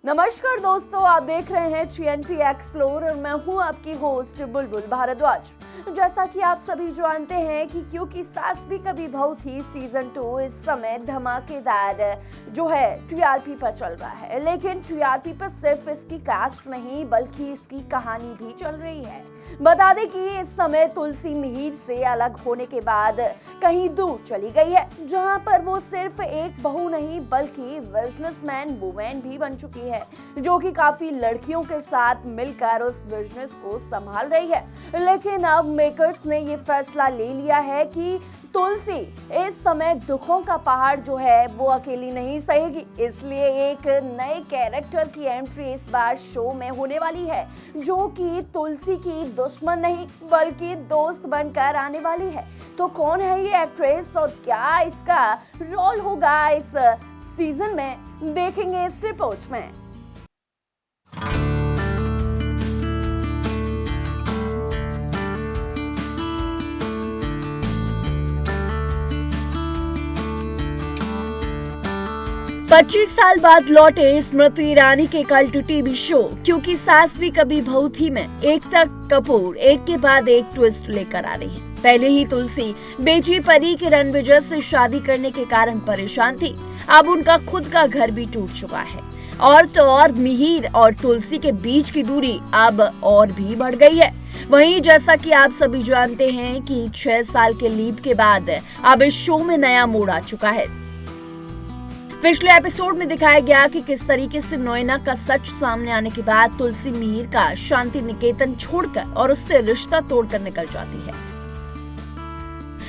नमस्कार दोस्तों, आप देख रहे हैं TNP एक्सप्लोर और मैं हूं आपकी होस्ट बुलबुल भारद्वाज। जैसा कि आप सभी जानते हैं कि क्योंकि सास भी कभी बहू थी सीजन 2 इस समय धमाकेदार जो है TRP पर चल रहा है, लेकिन TRP पर सिर्फ इसकी कास्ट नहीं बल्कि इसकी कहानी भी चल रही है। बता दें कि इस समय तुलसी मिहिर से अलग होने के बाद कहीं दूर चली गई है, जहां पर वो सिर्फ एक बहू नहीं बल्कि बिजनेसमैन वुमेन भी बन चुकी है, जो कि काफी लड़कियों के साथ मिलकर उस बिजनेस को संभाल रही है। लेकिन अब मेकर्स ने ये फैसला ले लिया है कि तुलसी इस समय दुखों का पहाड़ जो है वो अकेली नहीं सहेगी, इसलिए एक नए कैरेक्टर की एंट्री इस बार शो में होने वाली है, जो कि तुलसी की दुश्मन नहीं बल्कि दोस्त बनकर आने वाली है। तो कौन है ये एक्ट्रेस और क्या इसका रोल होगा इस सीजन में, देखेंगे इस रिपोर्ट में। पच्चीस साल बाद लौटे स्मृति ईरानी के कल्ट टीवी शो क्योंकि सास भी कभी बहू थी में एकता कपूर एक के बाद एक ट्विस्ट लेकर आ रही है। पहले ही तुलसी बेटी परी के रणविजय से शादी करने के कारण परेशान थी, अब उनका खुद का घर भी टूट चुका है और तो और मिहिर और तुलसी के बीच की दूरी अब और भी बढ़ गई है। वहीं जैसा कि आप सभी जानते हैं कि 6 साल के लीप के बाद अब इस शो में नया मोड़ आ चुका है। पिछले एपिसोड में दिखाया गया कि किस तरीके से नोएना का सच सामने आने के बाद तुलसी मिहिर का शांति निकेतन छोड़कर और उससे रिश्ता तोड़कर निकल जाती है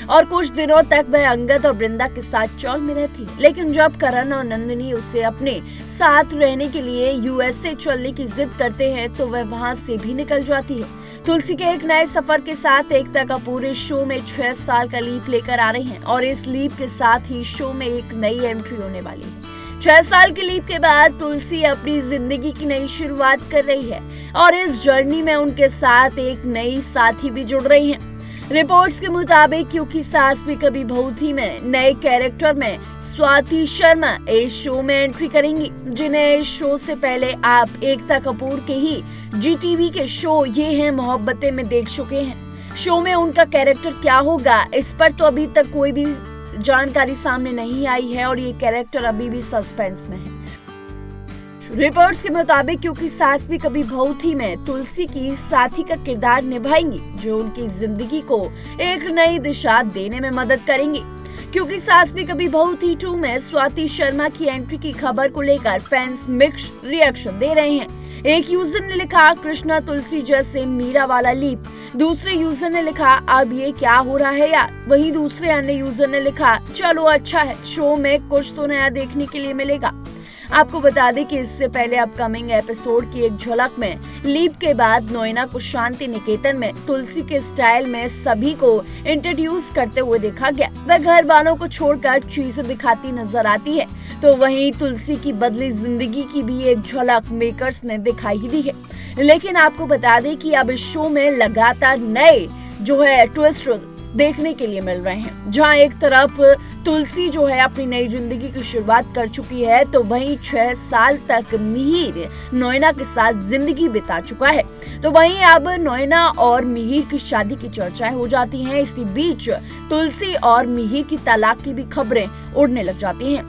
और कुछ दिनों तक वह अंगद और वृंदा के साथ चौल में रहती है। लेकिन जब करण और नंदिनी उसे अपने साथ रहने के लिए USA चलने की जिद करते हैं तो वह वहां से भी निकल जाती है। तुलसी के एक नए सफर के साथ एकता कपूर इस शो में 6 साल का लीप लेकर आ रही हैं और इस लीप के साथ ही शो में एक नई एंट्री होने वाली है। 6 साल के लीप के बाद तुलसी अपनी जिंदगी की नई शुरुआत कर रही है और इस जर्नी में उनके साथ एक नई साथी भी जुड़ रही है। रिपोर्ट्स के मुताबिक क्योंकि सास भी कभी बहू थी में नए कैरेक्टर में स्वाति शर्मा इस शो में एंट्री करेंगी, जिन्हें इस शो से पहले आप एकता कपूर के ही GTV के शो ये है मोहब्बतें में देख चुके हैं। शो में उनका कैरेक्टर क्या होगा इस पर तो अभी तक कोई भी जानकारी सामने नहीं आई है और ये कैरेक्टर अभी भी सस्पेंस में है। रिपोर्ट्स के मुताबिक क्योंकि सास भी कभी बहू थी में तुलसी की साथी का किरदार निभाएंगी, जो उनकी जिंदगी को एक नई दिशा देने में मदद करेंगी। क्योंकि सास भी कभी बहू थी 2 में स्वाति शर्मा की एंट्री की खबर को लेकर फैंस मिक्स रिएक्शन दे रहे हैं। एक यूजर ने लिखा कृष्णा तुलसी जैसे मीरा वाला लीप, दूसरे यूजर ने लिखा अब ये क्या हो रहा है यार, वहीं दूसरे अन्य यूजर ने लिखा चलो अच्छा है, शो में कुछ तो नया देखने के लिए मिलेगा। आपको बता दें कि इससे पहले अपकमिंग एपिसोड की एक झलक में लीप के बाद नोएना को शांति निकेतन में तुलसी के स्टाइल में सभी को इंट्रोड्यूस करते हुए देखा गया। वह घर वालों को छोड़कर चीजें दिखाती नजर आती है, तो वहीं तुलसी की बदली जिंदगी की भी एक झलक मेकर्स ने दिखाई ही दी है। लेकिन आपको बता दें कि अब इस शो में लगातार नए जो है ट्विस्ट देखने के लिए मिल रहे हैं, जहां एक तरफ तुलसी जो है अपनी नई जिंदगी की शुरुआत कर चुकी है तो वहीं 6 साल तक मिहिर नोएना के साथ जिंदगी बिता चुका है। तो वहीं अब नोएना और मिहिर की शादी की चर्चाएं हो जाती हैं। इसी बीच तुलसी और मिहिर की तलाक की भी खबरें उड़ने लग जाती हैं।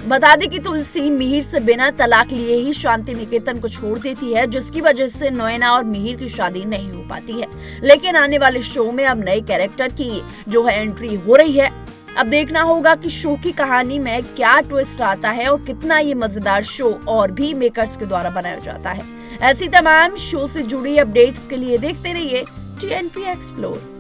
बता दें कि तुलसी मिहिर से बिना तलाक लिए ही शांति निकेतन को छोड़ देती है, जिसकी वजह से नोएना और मिहिर की शादी नहीं हो पाती है। लेकिन आने वाले शो में अब नए कैरेक्टर की जो है एंट्री हो रही है। अब देखना होगा कि शो की कहानी में क्या ट्विस्ट आता है और कितना ये मजेदार शो और भी मेकर्स के द्वारा बनाया जाता है। ऐसी तमाम शो से जुड़ी अपडेट्स के लिए देखते रहिए TNP एक्सप्लोर।